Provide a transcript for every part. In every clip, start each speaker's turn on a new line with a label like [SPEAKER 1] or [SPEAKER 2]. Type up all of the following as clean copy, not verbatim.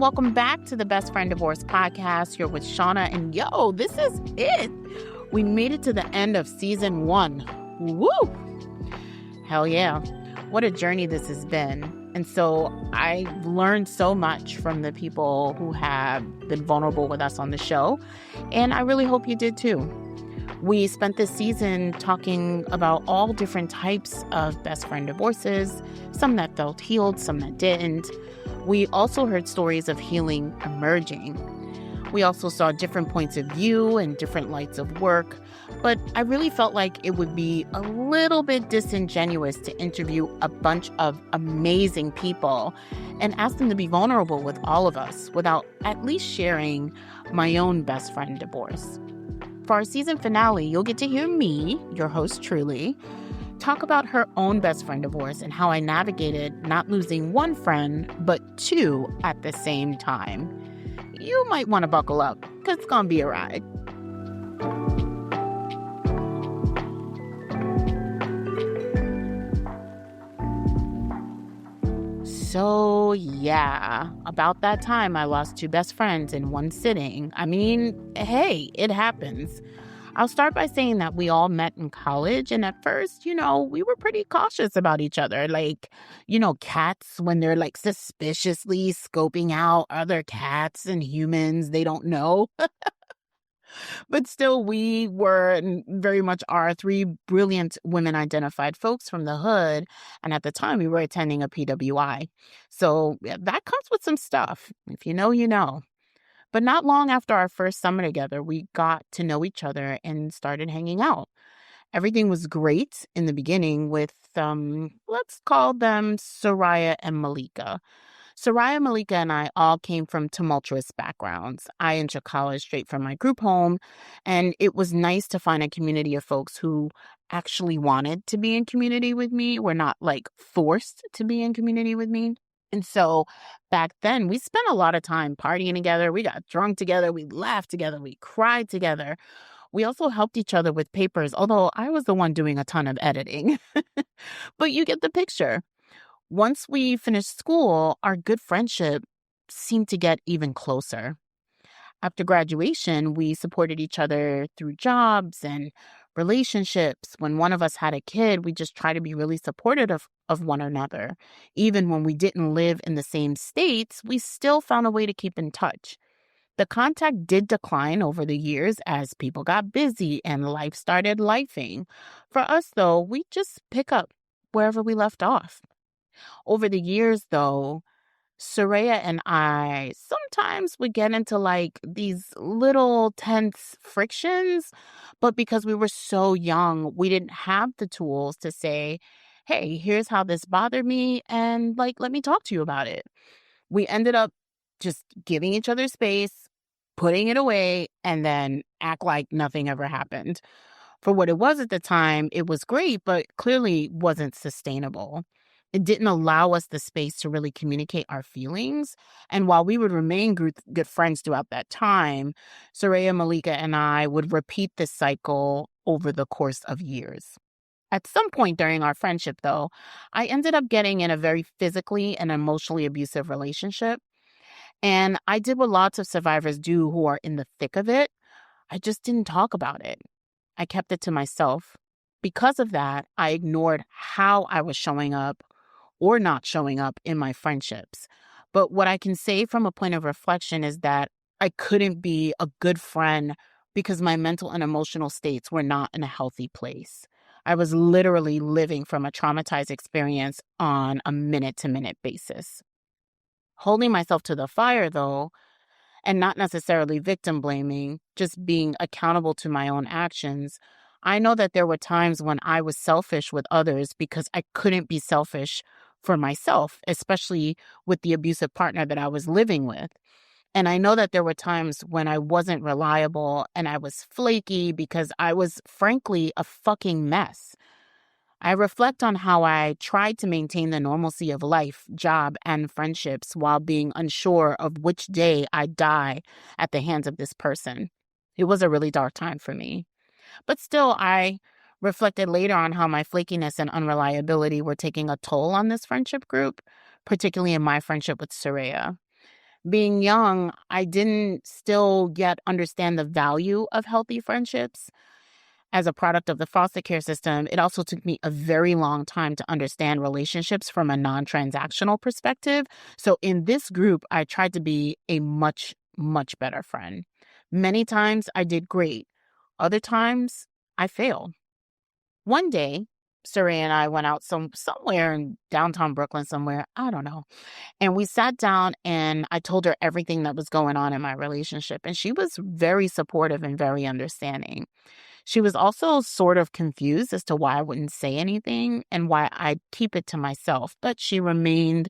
[SPEAKER 1] welcome back to the Best Friend Divorce podcast. You're with Shana, and this is it. We made it to the end of season 1. Woo! Hell yeah. What a journey this has been. And so I learned so much from the people who have been vulnerable with us on the show, and I really hope you did too. We spent this season talking about all different types of best friend divorces, some that felt healed, some that didn't. We also heard stories of healing emerging. We also saw different points of view and different lights of work, but I really felt like it would be a little bit disingenuous to interview a bunch of amazing people and ask them to be vulnerable with all of us without at least sharing my own best friend divorce. For our season finale, you'll get to hear me, your host truly, talk about her own best friend divorce and how I navigated not losing one friend, but 2 at the same time. You might want to buckle up, because it's going to be a ride. So, yeah, about that time I lost 2 best friends in one sitting. I mean, hey, it happens. I'll start by saying that we all met in college, and at first, we were pretty cautious about each other. Like, cats, when they're like suspiciously scoping out other cats and humans they don't know. But still, we were and very much are 3 brilliant women-identified folks from the hood, and at the time, we were attending a PWI. So yeah, that comes with some stuff. If you know, you know. But not long after our first summer together, we got to know each other and started hanging out. Everything was great in the beginning with, let's call them Soraya and Malika. Soraya, Malika, and I all came from tumultuous backgrounds. I entered college straight from my group home, and it was nice to find a community of folks who actually wanted to be in community with me. Were not like forced to be in community with me. And so back then, we spent a lot of time partying together. We got drunk together. We laughed together. We cried together. We also helped each other with papers, although I was the one doing a ton of editing. But you get the picture. Once we finished school, our good friendship seemed to get even closer. After graduation, we supported each other through jobs and relationships. When one of us had a kid, we just tried to be really supportive of one another. Even when we didn't live in the same states, we still found a way to keep in touch. The contact did decline over the years as people got busy and life started lifing. For us, though, we just pick up wherever we left off. Over the years, though, Soraya and I sometimes would get into like these little tense frictions, but because we were so young, we didn't have the tools to say, hey, here's how this bothered me, and like, let me talk to you about it. We ended up just giving each other space, putting it away, and then act like nothing ever happened. For what it was at the time, it was great, but clearly wasn't sustainable. It didn't allow us the space to really communicate our feelings. And while we would remain good friends throughout that time, Soraya, Malika, and I would repeat this cycle over the course of years. At some point during our friendship, though, I ended up getting in a very physically and emotionally abusive relationship. And I did what lots of survivors do who are in the thick of it. I just didn't talk about it. I kept it to myself. Because of that, I ignored how I was showing up or not showing up in my friendships. But what I can say from a point of reflection is that I couldn't be a good friend because my mental and emotional states were not in a healthy place. I was literally living from a traumatized experience on a minute-to-minute basis. Holding myself to the fire, though, and not necessarily victim blaming, just being accountable to my own actions, I know that there were times when I was selfish with others because I couldn't be selfish for myself, especially with the abusive partner that I was living with. And I know that there were times when I wasn't reliable and I was flaky because I was frankly a fucking mess. I reflect on how I tried to maintain the normalcy of life, job, and friendships while being unsure of which day I'd die at the hands of this person. It was a really dark time for me. But still, I reflected later on how my flakiness and unreliability were taking a toll on this friendship group, particularly in my friendship with Soraya. Being young, I didn't still yet understand the value of healthy friendships. As a product of the foster care system, it also took me a very long time to understand relationships from a non transactional perspective. So in this group, I tried to be a much, much better friend. Many times I did great, other times I failed. One day, Surrey and I went out somewhere in downtown Brooklyn, somewhere, I don't know. And we sat down and I told her everything that was going on in my relationship. And she was very supportive and very understanding. She was also sort of confused as to why I wouldn't say anything and why I'd keep it to myself, but she remained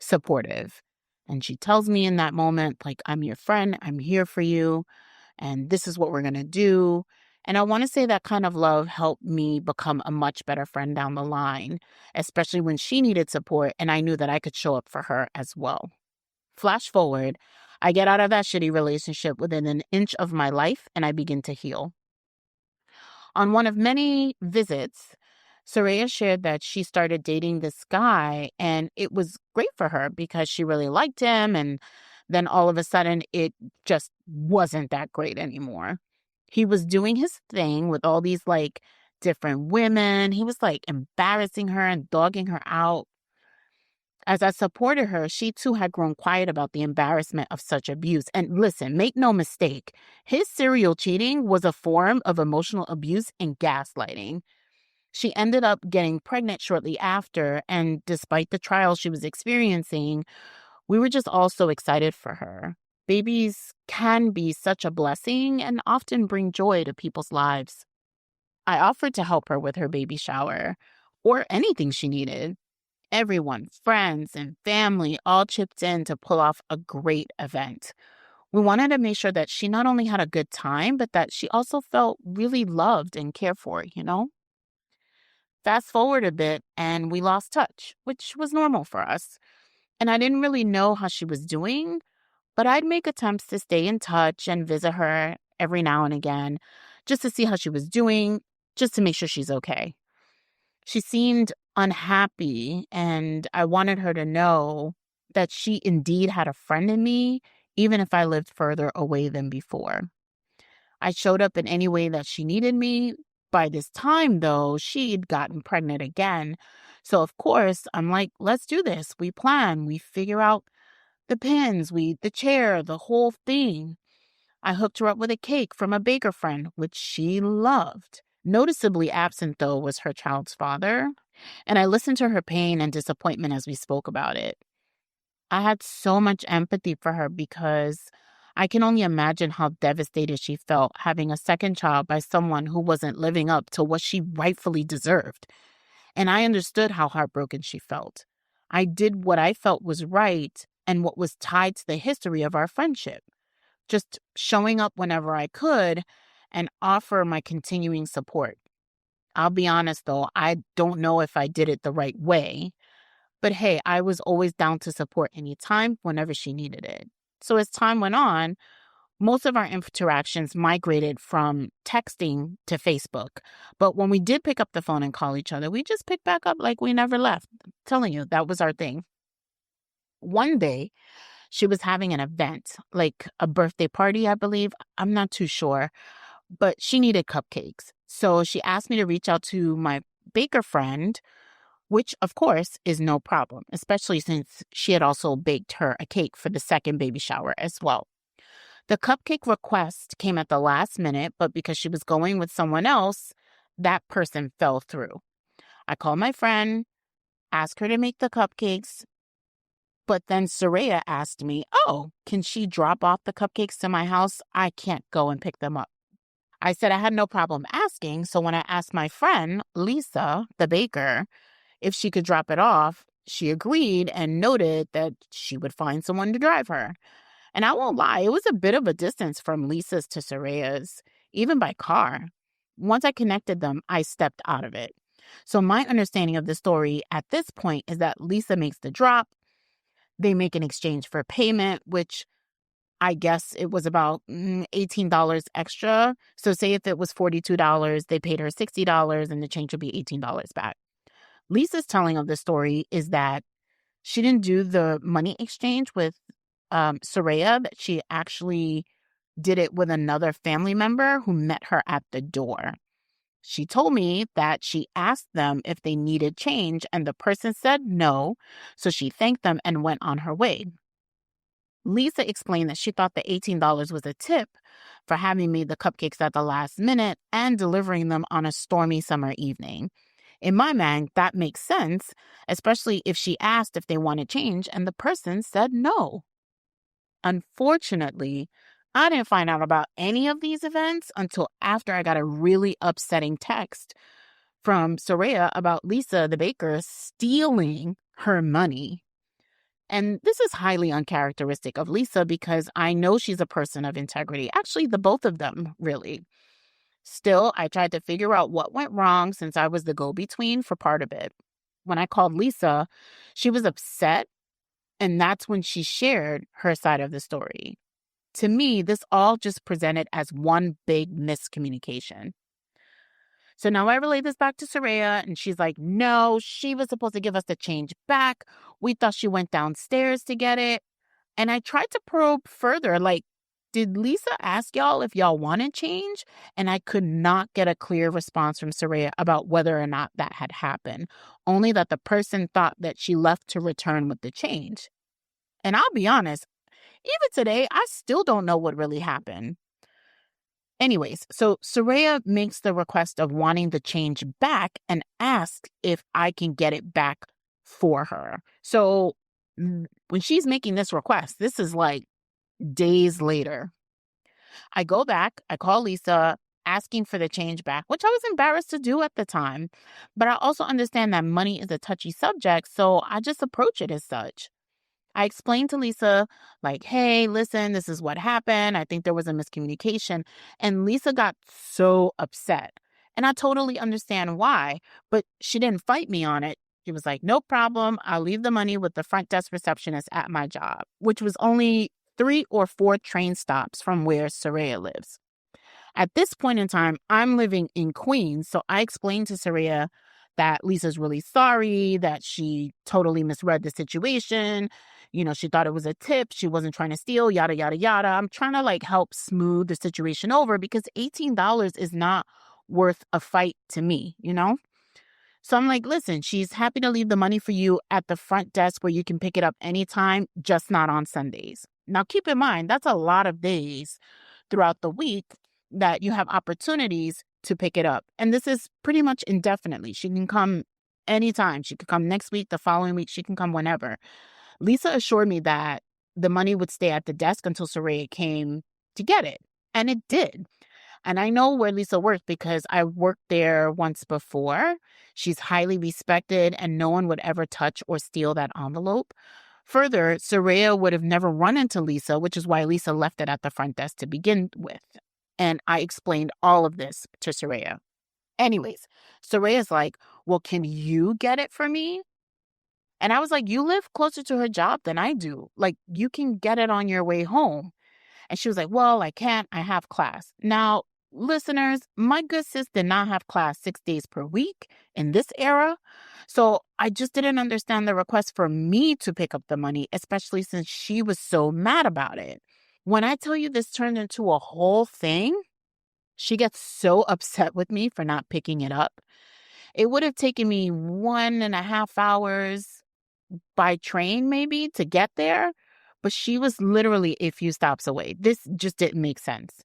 [SPEAKER 1] supportive. And she tells me in that moment, like, I'm your friend, I'm here for you, and this is what we're going to do. And I want to say that kind of love helped me become a much better friend down the line, especially when she needed support and I knew that I could show up for her as well. Flash forward, I get out of that shitty relationship within an inch of my life and I begin to heal. On one of many visits, Soraya shared that she started dating this guy and it was great for her because she really liked him. And then all of a sudden, it just wasn't that great anymore. He was doing his thing with all these like different women. He was like embarrassing her and dogging her out. As I supported her, she too had grown quiet about the embarrassment of such abuse. And listen, make no mistake, his serial cheating was a form of emotional abuse and gaslighting. She ended up getting pregnant shortly after, and despite the trials she was experiencing, we were just all so excited for her. Babies can be such a blessing and often bring joy to people's lives. I offered to help her with her baby shower or anything she needed. Everyone, friends and family, all chipped in to pull off a great event. We wanted to make sure that she not only had a good time, but that she also felt really loved and cared for. Fast forward a bit, and we lost touch, which was normal for us. And I didn't really know how she was doing, but I'd make attempts to stay in touch and visit her every now and again, just to see how she was doing, just to make sure she's okay. She seemed unhappy, and I wanted her to know that she indeed had a friend in me, even if I lived further away than before. I showed up in any way that she needed me. By this time, though, she'd gotten pregnant again. So, of course, I'm like, let's do this. We plan, we figure out the pins, the chair, the whole thing. I hooked her up with a cake from a baker friend, which she loved. Noticeably absent, though, was her child's father, and I listened to her pain and disappointment as we spoke about it. I had so much empathy for her because I can only imagine how devastated she felt having a second child by someone who wasn't living up to what she rightfully deserved. And I understood how heartbroken she felt. I did what I felt was right and what was tied to the history of our friendship, just showing up whenever I could and offer my continuing support. I'll be honest though, I don't know if I did it the right way, but hey, I was always down to support anytime, whenever she needed it. So as time went on, most of our interactions migrated from texting to Facebook. But when we did pick up the phone and call each other, we just picked back up like we never left. I'm telling you, that was our thing. One day, she was having an event, like a birthday party, I believe. I'm not too sure, but she needed cupcakes. So she asked me to reach out to my baker friend, which of course is no problem, especially since she had also baked her a cake for the second baby shower as well. The cupcake request came at the last minute, but because she was going with someone else, that person fell through. I called my friend, asked her to make the cupcakes, but then Soraya asked me, oh, can she drop off the cupcakes to my house? I can't go and pick them up. I said I had no problem asking, so when I asked my friend, Lisa, the baker, if she could drop it off, she agreed and noted that she would find someone to drive her. And I won't lie, it was a bit of a distance from Lisa's to Soraya's, even by car. Once I connected them, I stepped out of it. So my understanding of the story at this point is that Lisa makes the drop. They make an exchange for payment, which I guess it was about $18 extra. So say if it was $42, they paid her $60 and the change would be $18 back. Lisa's telling of the story is that she didn't do the money exchange with Soraya that she actually did it with another family member who met her at the door. She told me that she asked them if they needed change, and the person said no, so she thanked them and went on her way. Lisa explained that she thought the $18 was a tip for having made the cupcakes at the last minute and delivering them on a stormy summer evening. In my mind, that makes sense, especially if she asked if they wanted change and the person said no. Unfortunately, I didn't find out about any of these events until after I got a really upsetting text from Soraya about Lisa, the baker, stealing her money. And this is highly uncharacteristic of Lisa because I know she's a person of integrity. Actually, the both of them, really. Still, I tried to figure out what went wrong since I was the go-between for part of it. When I called Lisa, she was upset, and that's when she shared her side of the story. To me, this all just presented as one big miscommunication. So now I relay this back to Soraya, and she's like, no, she was supposed to give us the change back. We thought she went downstairs to get it. And I tried to probe further, like, did Lisa ask y'all if y'all wanted change? And I could not get a clear response from Soraya about whether or not that had happened, only that the person thought that she left to return with the change. And I'll be honest, even today, I still don't know what really happened. Anyways, so Soraya makes the request of wanting the change back and asks if I can get it back for her. So when she's making this request, this is like days later. I go back, I call Lisa asking for the change back, which I was embarrassed to do at the time. But I also understand that money is a touchy subject, so I just approach it as such. I explained to Lisa, like, hey, listen, this is what happened. I think there was a miscommunication. And Lisa got so upset. And I totally understand why, but she didn't fight me on it. She was like, no problem. I'll leave the money with the front desk receptionist at my job, which was only 3 or 4 train stops from where Soraya lives. At this point in time, I'm living in Queens, so I explained to Soraya that Lisa's really sorry, that she totally misread the situation. You know, she thought it was a tip. She wasn't trying to steal, yada, yada, yada. I'm trying to like help smooth the situation over because $18 is not worth a fight to me, you know? So I'm like, listen, she's happy to leave the money for you at the front desk where you can pick it up anytime, just not on Sundays. Now, keep in mind, that's a lot of days throughout the week that you have opportunities to pick it up. And this is pretty much indefinitely. She can come anytime. She could come next week, the following week. She can come whenever. Lisa assured me that the money would stay at the desk until Soraya came to get it. And it did. And I know where Lisa works because I worked there once before. She's highly respected and no one would ever touch or steal that envelope. Further, Soraya would have never run into Lisa, which is why Lisa left it at the front desk to begin with. And I explained all of this to Soraya. Anyways, Soraya's like, well, can you get it for me? And I was like, you live closer to her job than I do. Like, you can get it on your way home. And she was like, well, I can't. I have class. Now, listeners, my good sis did not have class 6 days per week in this era. So I just didn't understand the request for me to pick up the money, especially since she was so mad about it. When I tell you this turned into a whole thing, she gets so upset with me for not picking it up. It would have taken me 1.5 hours by train maybe to get there, but she was literally a few stops away. This just didn't make sense.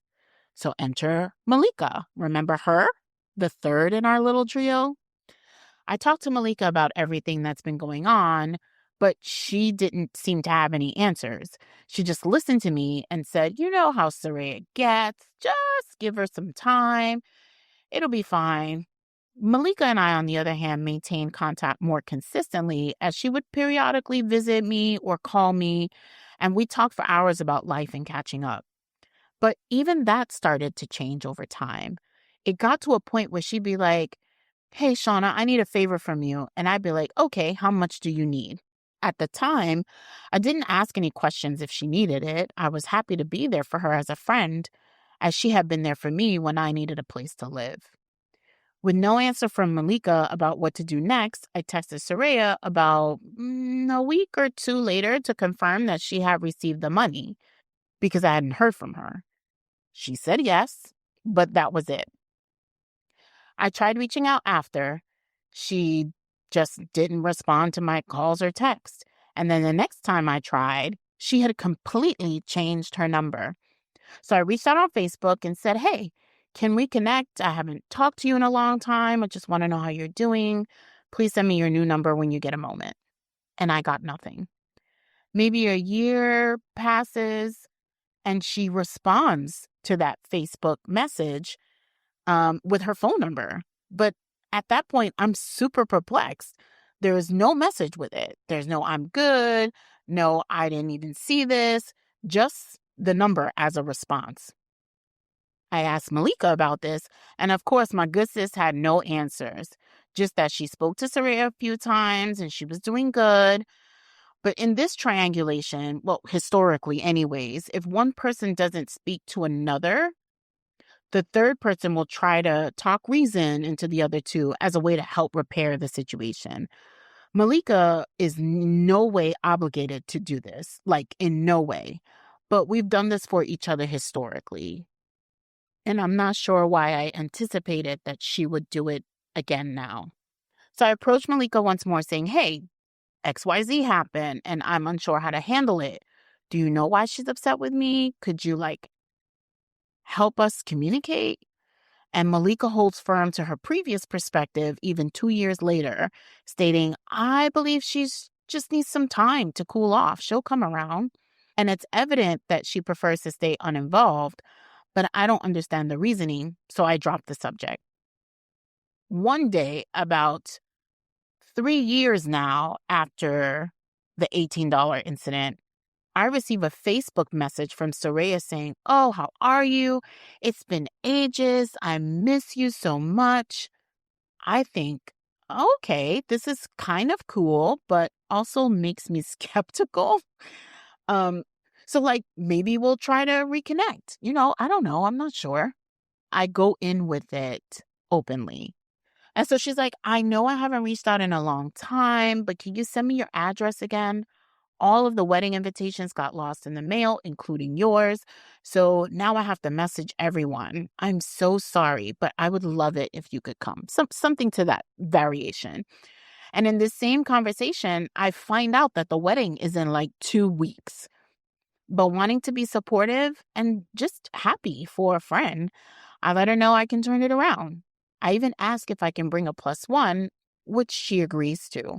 [SPEAKER 1] So enter Malika. Remember her? The third in our little trio? I talked to Malika about everything that's been going on, but she didn't seem to have any answers. She just listened to me and said, you know how Soraya gets. Just give her some time. It'll be fine. Malika and I, on the other hand, maintained contact more consistently as she would periodically visit me or call me, and we talked for hours about life and catching up. But even that started to change over time. It got to a point where she'd be like, hey, Shana, I need a favor from you. And I'd be like, okay, how much do you need? At the time, I didn't ask any questions if she needed it. I was happy to be there for her as a friend, as she had been there for me when I needed a place to live. With no answer from Malika about what to do next, I texted Soraya about a week or two later to confirm that she had received the money because I hadn't heard from her. She said yes, but that was it. I tried reaching out after. She just didn't respond to my calls or texts. And then the next time I tried, she had completely changed her number. So I reached out on Facebook and said, hey, can we connect? I haven't talked to you in a long time. I just want to know how you're doing. Please send me your new number when you get a moment. And I got nothing. Maybe a year passes and she responds to that Facebook message with her phone number. But at that point, I'm super perplexed. There is no message with it. There's no I'm good. No, I didn't even see this. Just the number as a response. I asked Malika about this, and of course, my good sis had no answers. Just that she spoke to Soraya a few times and she was doing good. But in this triangulation, well, historically, anyways, if one person doesn't speak to another, the third person will try to talk reason into the other two as a way to help repair the situation. Malika is no way obligated to do this, like in no way. But we've done this for each other historically. And I'm not sure why I anticipated that she would do it again now. So I approached Malika once more saying, hey, XYZ happened and I'm unsure how to handle it. Do you know why she's upset with me? Could you help us communicate? And Malika holds firm to her previous perspective even 2 years later, stating, I believe she's just needs some time to cool off. She'll come around. And it's evident that she prefers to stay uninvolved, but I don't understand the reasoning, so I dropped the subject. One day, about 3 years now after the $18 incident, I receive a Facebook message from Soraya saying, oh, how are you? It's been ages. I miss you so much. I think, okay, this is kind of cool, but also makes me skeptical. Um, so maybe we'll try to reconnect. I don't know. I'm not sure. I go in with it openly. And so she's like, I know I haven't reached out in a long time, but can you send me your address again? All of the wedding invitations got lost in the mail, including yours. So now I have to message everyone. I'm so sorry, but I would love it if you could come. Something to that variation. And in this same conversation, I find out that the wedding is in 2 weeks. But wanting to be supportive and just happy for a friend, I let her know I can turn it around. I even ask if I can bring a +1, which she agrees to.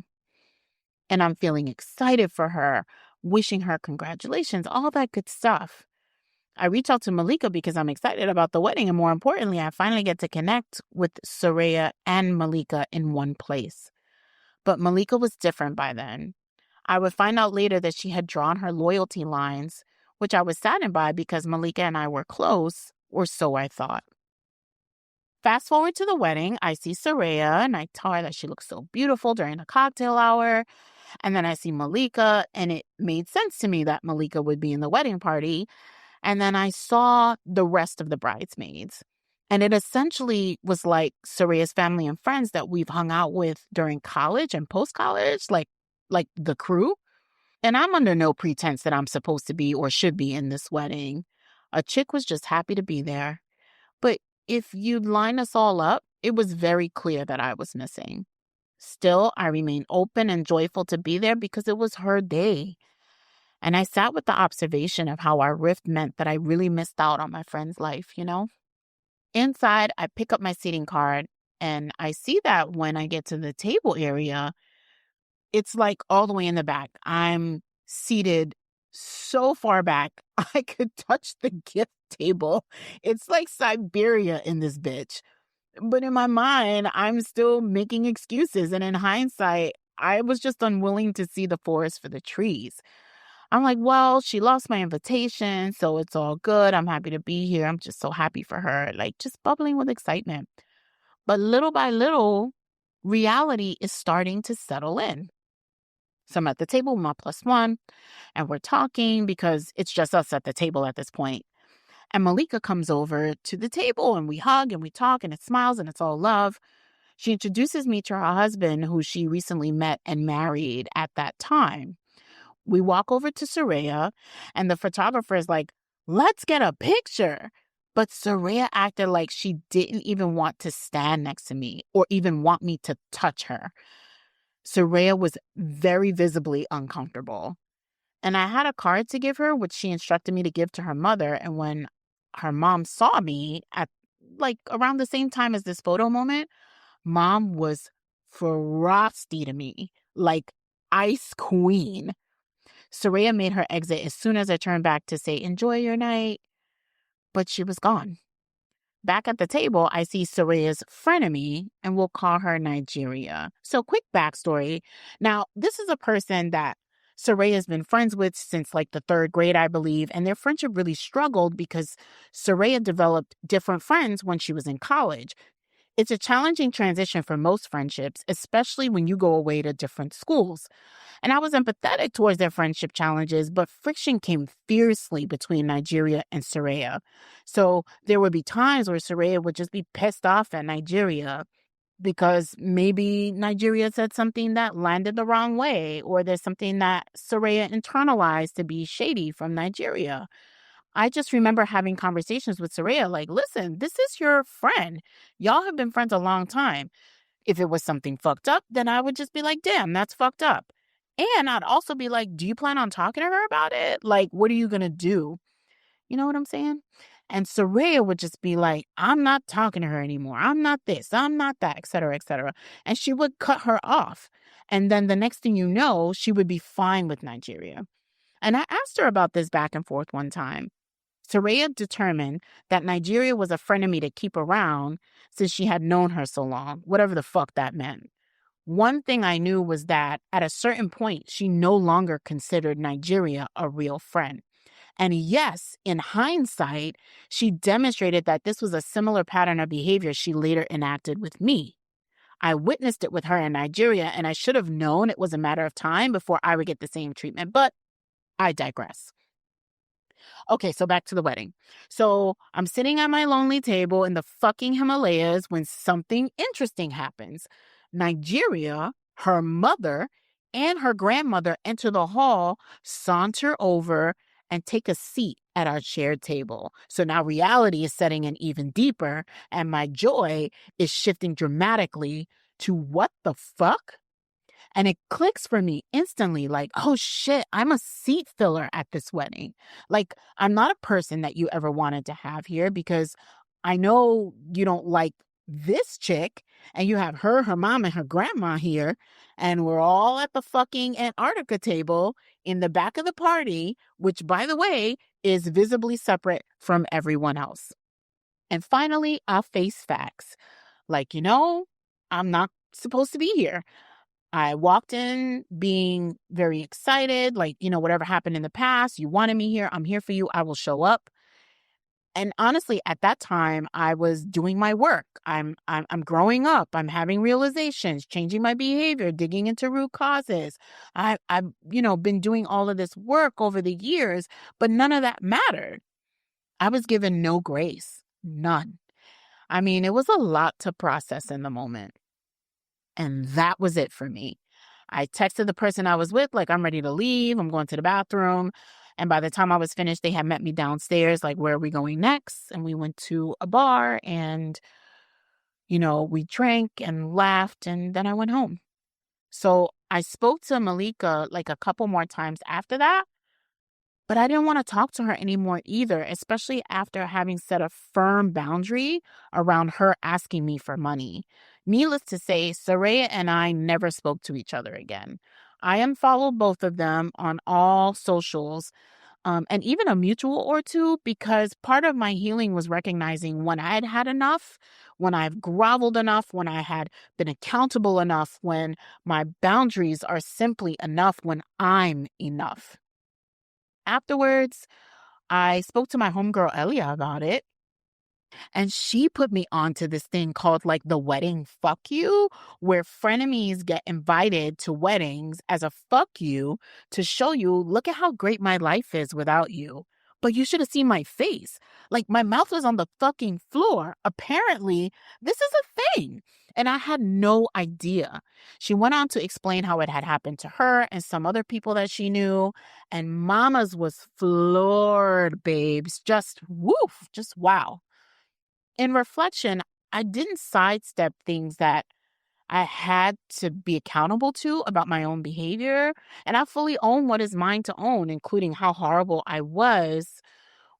[SPEAKER 1] And I'm feeling excited for her, wishing her congratulations, all that good stuff. I reach out to Malika because I'm excited about the wedding. And more importantly, I finally get to connect with Soraya and Malika in one place. But Malika was different by then. I would find out later that she had drawn her loyalty lines, which I was saddened by because Malika and I were close, or so I thought. Fast forward to the wedding, I see Soraya and I tell her that she looks so beautiful during the cocktail hour. And then I see Malika, and it made sense to me that Malika would be in the wedding party. And then I saw the rest of the bridesmaids. And it essentially was like Soraya's family and friends that we've hung out with during college and post-college, like the crew. And I'm under no pretense that I'm supposed to be or should be in this wedding. A chick was just happy to be there. But if you'd line us all up, it was very clear that I was missing. Still, I remained open and joyful to be there because it was her day. And I sat with the observation of how our rift meant that I really missed out on my friend's life. Inside, I pick up my seating card and I see that when I get to the table area, it's all the way in the back. I'm seated so far back, I could touch the gift table. It's like Siberia in this bitch. But in my mind, I'm still making excuses. And in hindsight, I was just unwilling to see the forest for the trees. I'm like, well, she lost my invitation, so it's all good. I'm happy to be here. I'm just so happy for her, just bubbling with excitement. But little by little, reality is starting to settle in. So I'm at the table with my +1, and we're talking because it's just us at the table at this point. And Malika comes over to the table and we hug and we talk and it smiles and it's all love. She introduces me to her husband, who she recently met and married at that time. We walk over to Soraya, and the photographer is like, let's get a picture. But Soraya acted like she didn't even want to stand next to me or even want me to touch her. Soraya was very visibly uncomfortable. And I had a card to give her, which she instructed me to give to her mother. And when her mom saw me at like around the same time as this photo moment, mom was frosty to me, like ice queen. Soraya made her exit as soon as I turned back to say, enjoy your night. But she was gone. Back at the table, I see Soraya's frenemy, and we'll call her Nigeria. So quick backstory. Now, this is a person that Soraya's been friends with since like the third grade, I believe, and their friendship really struggled because Soraya developed different friends when she was in college. It's a challenging transition for most friendships, especially when you go away to different schools. And I was empathetic towards their friendship challenges, but friction came fiercely between Nigeria and Soraya. So there would be times where Soraya would just be pissed off at Nigeria because maybe Nigeria said something that landed the wrong way, or there's something that Soraya internalized to be shady from Nigeria. I just remember having conversations with Soraya like, listen, this is your friend. Y'all have been friends a long time. If it was something fucked up, then I would just be like, damn, that's fucked up. And I'd also be like, do you plan on talking to her about it? Like, what are you going to do? You know what I'm saying? And Soraya would just be like, I'm not talking to her anymore. I'm not this. I'm not that, et cetera, et cetera. And she would cut her off. And then the next thing you know, she would be fine with Nigeria. And I asked her about this back and forth one time. Soraya determined that Nigeria was a frenemy to keep around since she had known her so long, whatever the fuck that meant. One thing I knew was that at a certain point, she no longer considered Nigeria a real friend. And yes, in hindsight, she demonstrated that this was a similar pattern of behavior she later enacted with me. I witnessed it with her in Nigeria, and I should have known it was a matter of time before I would get the same treatment, but I digress. Okay, so back to the wedding. So I'm sitting at my lonely table in the fucking Himalayas when something interesting happens. Nigeria, her mother, and her grandmother enter the hall, saunter over, and take a seat at our shared table. So now reality is setting in even deeper, and my joy is shifting dramatically to what the fuck? And it clicks for me instantly like, oh shit, I'm a seat filler at this wedding. Like, I'm not a person that you ever wanted to have here because I know you don't like this chick and you have her mom, and her grandma here. And we're all at the fucking Antarctica table in the back of the party, which, by the way, is visibly separate from everyone else. And finally, I'll face facts. Like, I'm not supposed to be here. I walked in being very excited, like, whatever happened in the past, you wanted me here, I'm here for you, I will show up. And honestly, at that time, I was doing my work. I'm growing up. I'm having realizations, changing my behavior, digging into root causes. I've been doing all of this work over the years, but none of that mattered. I was given no grace, none. I mean, it was a lot to process in the moment. And that was it for me. I texted the person I was with, like, I'm ready to leave. I'm going to the bathroom. And by the time I was finished, they had met me downstairs, like, where are we going next? And we went to a bar and, we drank and laughed, and then I went home. So I spoke to Malika like a couple more times after that, but I didn't want to talk to her anymore either, especially after having set a firm boundary around her asking me for money. Needless to say, Soraya and I never spoke to each other again. I unfollowed both of them on all socials, and even a mutual or two, because part of my healing was recognizing when I had had enough, when I've groveled enough, when I had been accountable enough, when my boundaries are simply enough, when I'm enough. Afterwards, I spoke to my homegirl Elia about it, and she put me onto this thing called like the wedding fuck you, where frenemies get invited to weddings as a fuck you to show you, look at how great my life is without you. But you should have seen my face. Like, my mouth was on the fucking floor. Apparently, this is a thing. And I had no idea. She went on to explain how it had happened to her and some other people that she knew. And Mama's was floored, babes. Just woof, just wow. In reflection, I didn't sidestep things that I had to be accountable to about my own behavior. And I fully own what is mine to own, including how horrible I was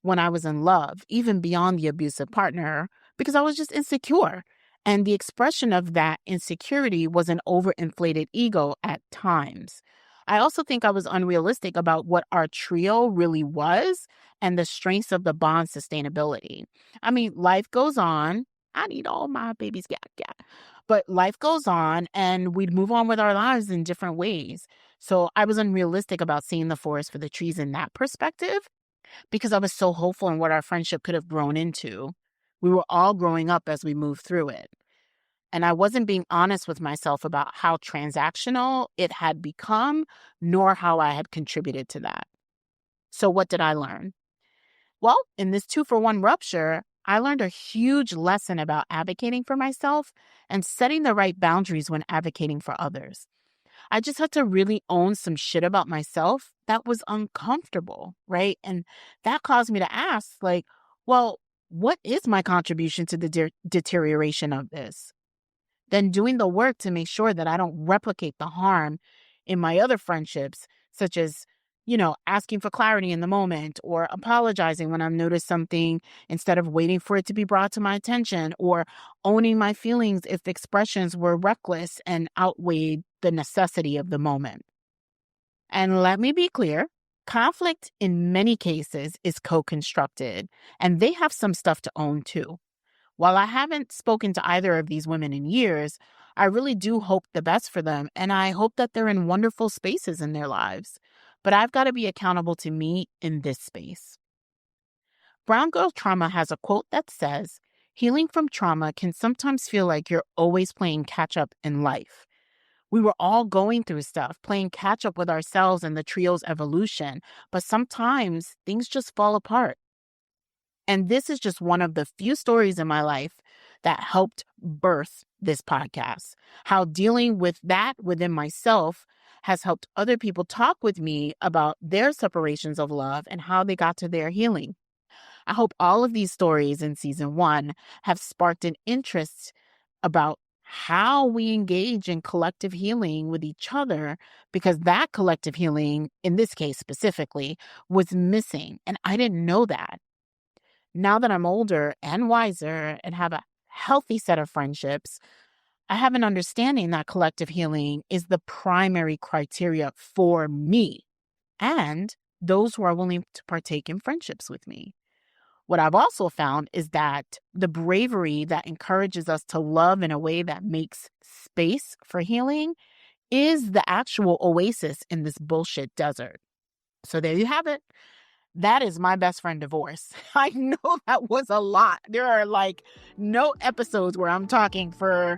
[SPEAKER 1] when I was in love, even beyond the abusive partner, because I was just insecure. And the expression of that insecurity was an overinflated ego at times. I also think I was unrealistic about what our trio really was and the strengths of the bond sustainability. I mean, life goes on. I need all my babies, gat. But life goes on and we'd move on with our lives in different ways. So I was unrealistic about seeing the forest for the trees in that perspective because I was so hopeful in what our friendship could have grown into. We were all growing up as we moved through it. And I wasn't being honest with myself about how transactional it had become, nor how I had contributed to that. So what did I learn? Well, in this 2-for-1 rupture, I learned a huge lesson about advocating for myself and setting the right boundaries when advocating for others. I just had to really own some shit about myself that was uncomfortable, right? And that caused me to ask, like, well, what is my contribution to the deterioration of this? Then doing the work to make sure that I don't replicate the harm in my other friendships, such as, asking for clarity in the moment or apologizing when I've noticed something instead of waiting for it to be brought to my attention, or owning my feelings if expressions were reckless and outweighed the necessity of the moment. And let me be clear, conflict in many cases is co-constructed, and they have some stuff to own too. While I haven't spoken to either of these women in years, I really do hope the best for them, and I hope that they're in wonderful spaces in their lives. But I've got to be accountable to me in this space. Brown Girl Trauma has a quote that says, "Healing from trauma can sometimes feel like you're always playing catch up in life." We were all going through stuff, playing catch up with ourselves and the trio's evolution, but sometimes things just fall apart. And this is just one of the few stories in my life that helped birth this podcast. How dealing with that within myself has helped other people talk with me about their separations of love and how they got to their healing. I hope all of these stories in season 1 have sparked an interest about how we engage in collective healing with each other, because that collective healing, in this case specifically, was missing. And I didn't know that. Now that I'm older and wiser and have a healthy set of friendships, I have an understanding that collective healing is the primary criteria for me and those who are willing to partake in friendships with me. What I've also found is that the bravery that encourages us to love in a way that makes space for healing is the actual oasis in this bullshit desert. So there you have it. That is my best friend divorce. I know that was a lot. There are no episodes where I'm talking for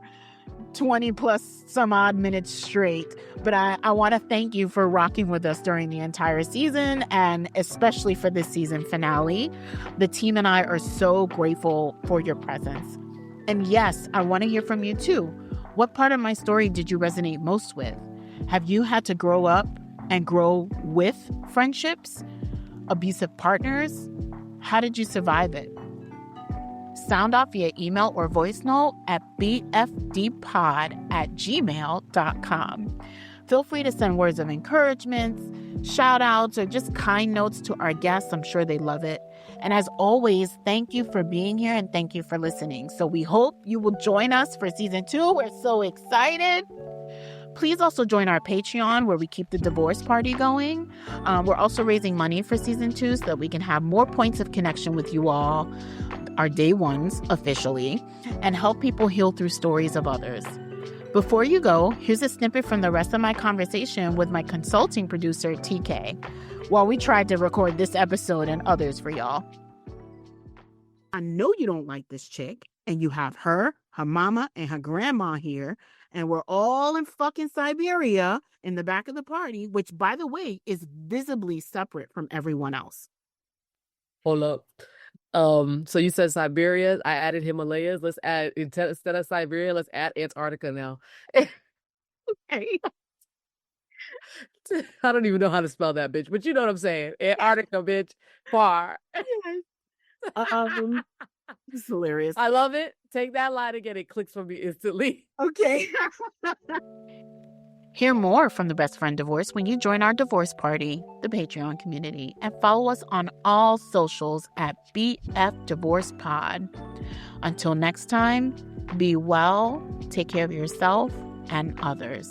[SPEAKER 1] 20 plus some odd minutes straight. But I want to thank you for rocking with us during the entire season, and especially for this season finale. The team and I are so grateful for your presence. And yes, I want to hear from you too. What part of my story did you resonate most with? Have you had to grow up and grow with friendships? Abusive partners? How did you survive it? Sound off via email or voice note at bfdpod@gmail.com. Feel free to send words of encouragement, shout outs, or just kind notes to our guests. I'm sure they love it. And as always, thank you for being here and thank you for listening. So we hope you will join us for season 2. We're so excited. Please also join our Patreon, where we keep the divorce party going. We're also raising money for season 2 so that we can have more points of connection with you all, our day ones officially, and help people heal through stories of others. Before you go, here's a snippet from the rest of my conversation with my consulting producer, TK, while we tried to record this episode and others for y'all. I know you don't like this chick, and you have her mama, and her grandma here, and we're all in fucking Siberia in the back of the party, which, by the way, is visibly separate from everyone else.
[SPEAKER 2] Hold up. So you said Siberia. I added Himalayas. Let's add instead of Siberia, let's add Antarctica now.
[SPEAKER 1] Okay.
[SPEAKER 2] I don't even know how to spell that bitch, but you know what I'm saying. Antarctica, bitch. Far.
[SPEAKER 1] Yes. Um, it's hilarious.
[SPEAKER 2] I love it. Take that line again. It clicks for me instantly.
[SPEAKER 1] Okay. Hear more from the Best Friend Divorce when you join our divorce party, the Patreon community, and follow us on all socials at BF Divorce Pod. Until next time, be well, take care of yourself and others.